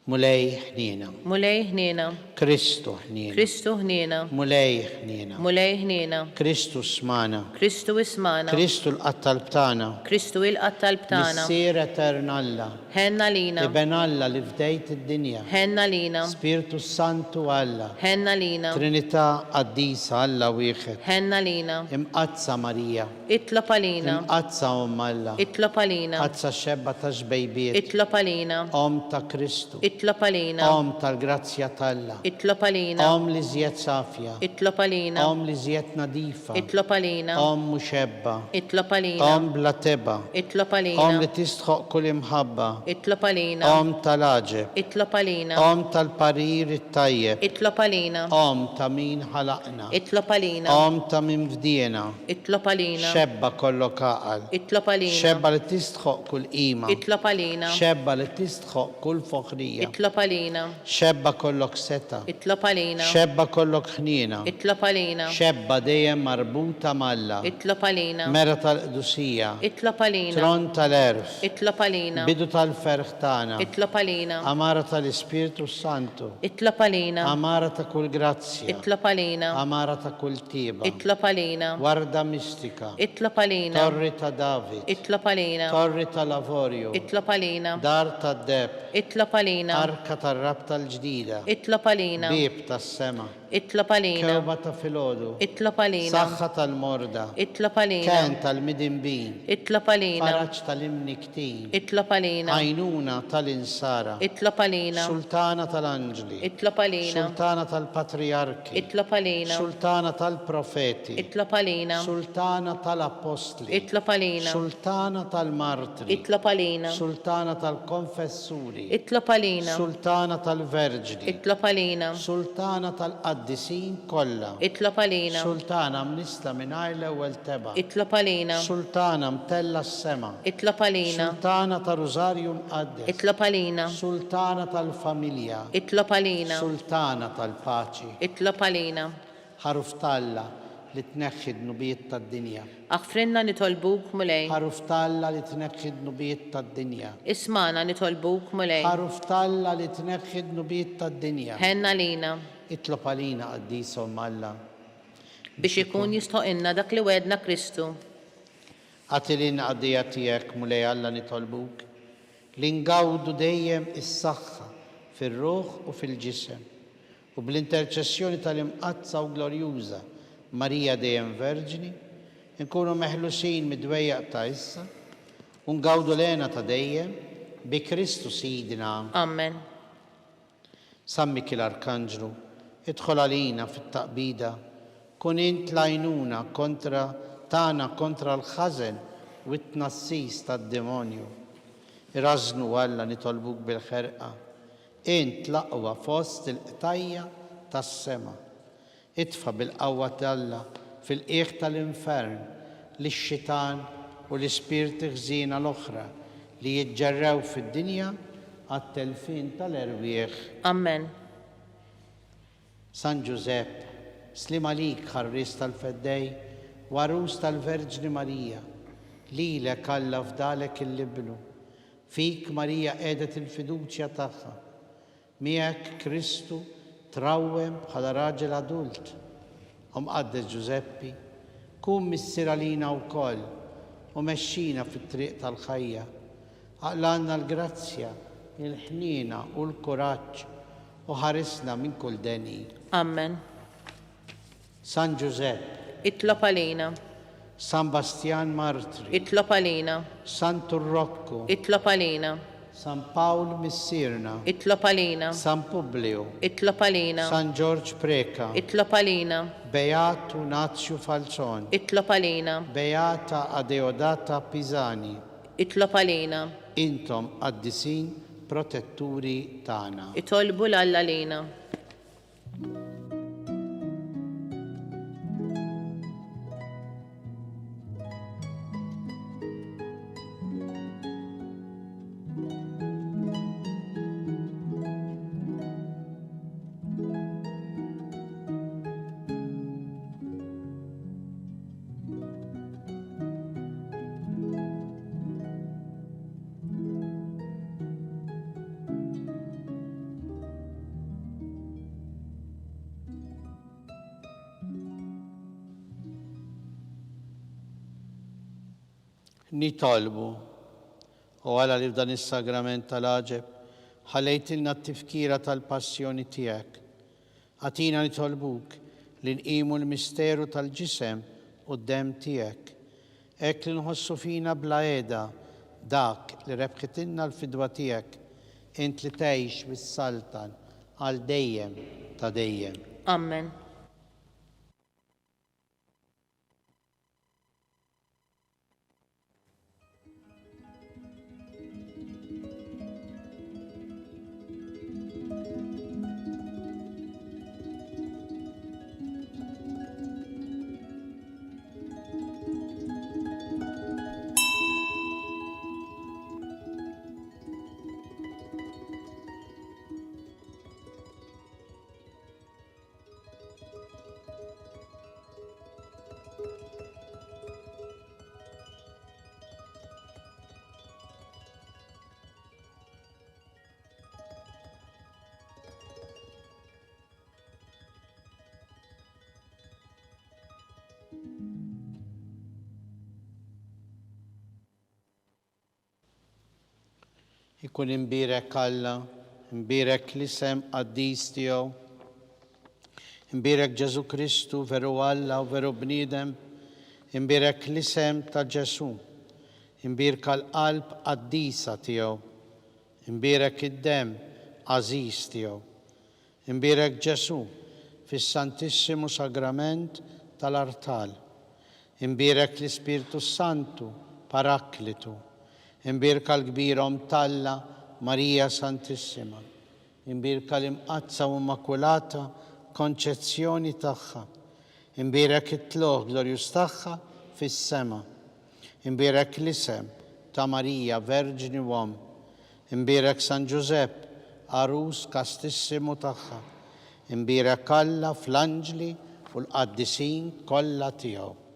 Mulej ħnina. Mulej ħnina. Kristu ħnina. Kristu ħnina. Mulej ħnina. Mulej ħnina. Kristu smana. Kristu ismana. Kristu l-qattal btana. Kristu il-qattal btana. Missier eternalla. Ħenna lina. Iben Alla li fdejt id-dinja. Ħenna lina. Spiritu Santu Alla. Ħenna lina. Trinità qaddisa Alla wieħed. Ħenna lina. Imqazza Marija. Itlob għalina. Imqazza Umm Alla. Itlob għalina. Qazza xebba ta' xbejbiet. Itlob għalina. Om ta' Kristu. Itlob għalina. Om tal-grazzja Talla. Itlob għalina. Om li żjed safja. Itlob għalina. Om li żjed nadifa. Itlob għalina. Om muxebba. Itlob għalina. Om bla teba. Itlob Om għalina. li tistħoq kull imħabba. Itlob għalina. Om tal-aġeb. Itlob għalina. Om tal-parir it-tajjeb. Itlob għalina. Om ta' min ħalaqna. Itlob għalina. Om ta' min fdijena. Itlob għalina. Xebba kollok aqal. Itlob għalina. Xebba li tistħoq kull qima. Itlob għalina. Xebba li tistħoq kull foħrija. Itlob għalina. Xebba kollok seta. Itlob għalina. Xebba kollok ħnina. Itlob għalina. Xebba dejjem marbuta malla. Itlob għalina. Mera tal-qdusija. Itlob għalina. Tron tal-erf. Itlob għalina. Bidu tal-ferħ tagħna. Itlob għalina. Amara tal-Ispirtu Santu. Itlob għalina. Amara ta' kull grazzja. Itlob għalina. Amara ta' kull tiba. Itlob għalina. Warda mistika. Itlob għalina. Torri ta' David. Itlob għalina. Torri ta' Lavorju. Itlob għalina. Dar ta' Deb. Itlob għalina. Arka tar-rab tal-ġdida. Itlob għalina. Bib tas-sema. Itlob għalina. Kewba ta' filodu. Itlob għalina. Saħħa tal-morda. Itlob għalina. Ken tal-midinbin. Itlob għalina. Faraġ tal-imniktin. Itlob għalina. Għajnuna tal-insara. Itlob għalina. Sultana tal-anġli. Itlob għalina. Sultana tal-patriarki. Itlob għalina. Sultana tal-profeti. Itlob għalina. Sultana tal-apostli. Itlob għalina. Sultana tal-martri. Itlob għalina. Sultana tal-konfessuri. Itlob għalina. Sultana tal-verġni. Itlob għalina. Sultana tal-qaddisin kollha. Itlob għalina. Sultana mnista mingħajr l-ewwel teba. Itlob għalina. Sultana mtella s-sema. Itlob għalina. Sultana tal-Rużarju mqaddes. Itlob għalina. Sultana tal-familja. Itlob għalina. Sultana tal-paċi. Itlob għalina. ħaruf talla li tneħħi d-nubijiet tad-dinja. Aħfrinna nitolbuk mulej. ħaruf talla li tneħħi d-nubijiet tad-dinja. Ismana nitolbuk mulej. ħaruf talla li tneħħi d-nubijiet tad-dinja. Ħenna lina. Itlob għalina qaddisom Alla. Biex ikun jistoqinna dak li wedna Kristu. Għatilin għaddija tijek mulej Alla nitolbuk li ngawdu dejjem is-saħħa fil-ruħ u fil-ġisem u bl-interċessjoni tal-imqazza u glorjuża Marija dejjem Verġini nkunu meħlusin mid-dwejjaq ta' issa u ngawdu lena ta' dejjem bi Kristu Sidina. Amen. Sammik l-Arkanġlu, idħol għalina fit-taqbida, kun int lajnuna tana kontra l-ħażen u t-nassis tad-demonju. Irrażnu Alla nitolbuk bil-ħerqa, int l-aqwa fost il-qtajja tas-sema. Itfa bil-qawwa Alla fil-qiegħ tal-infern lix-xitan u l-ispirti ħżiena l-oħra li jiġġarrew fid-dinja għat-telfin tal-erwieħ. Amen. San Giuseppe, slim għalik ħarris tal-feddej, warus tal-Verġni Marija, lilek Alla fdalek il-libnu, fik Marija qiegħdet il-fiduċja tagħha, miegħek Kristu trawwem bħala raġel adult. Mqaddes Giuseppi, kun missier għalina wkoll u mexxina fit-triq tal-ħajja. Aqlanna l-grazzja, il-ħnina u l-kuraġġ u ħarisna minn kull deni. Amen. San Giuseppe, Itlob għalina. San Bastian Martri, Itlob għalina. San Turrocco, Itlob għalina. San Paul Missirna, Itlob għalina. San Publio, Itlob għalina. San George Preca, Itlob għalina. Beato Nazio Falzon, Itlob għalina. Beata Adeodata Pisani, Itlob għalina. intom qaddisin protetturi tagħna. Itolbu l-Alla lina. Nitolbu u għala li f'dan is-sagrament tal-aġeb ħallejtilna t-tifkira tal-passjoni tiegħek. Għatina nitolbuk li nqimu l-misteru tal-ġisem u d-dem tiegħek. Hekk li nħossu fina bla qiegħda dak li rebħitilna l-fidwa tiegħek int li tgħix bis-saltan għal dejjem ta' dejjem. Amen. Ikun imbirek Alla, imbirek l-isem qaddis tiegħu, imbirek Ġesu Kristu veru Alla u veru bniedem, imbirek l-isem ta' Ġesu, imbirek l-qalb qaddisa tiegħu, imbirek id-dem għażiż tiegħu, imbirek Ġesu fis-Santissimu Sagrament tal-Artal, imbirek l-Ispirtu Santu Paraklitu, imbirka l-kbirom Talla Marija Santissima, imbirka l-imqazza u immakulata konċezzjoni tagħha, imbirek it-tluħ glorjus tagħha fis-sema, imbirek l-isem ta' Marija Verġini Uom, imbirek San Giuseppe arus kastissimu tagħha, imbirek Alla fl-anġli u l-qaddisin kollha tiegħu.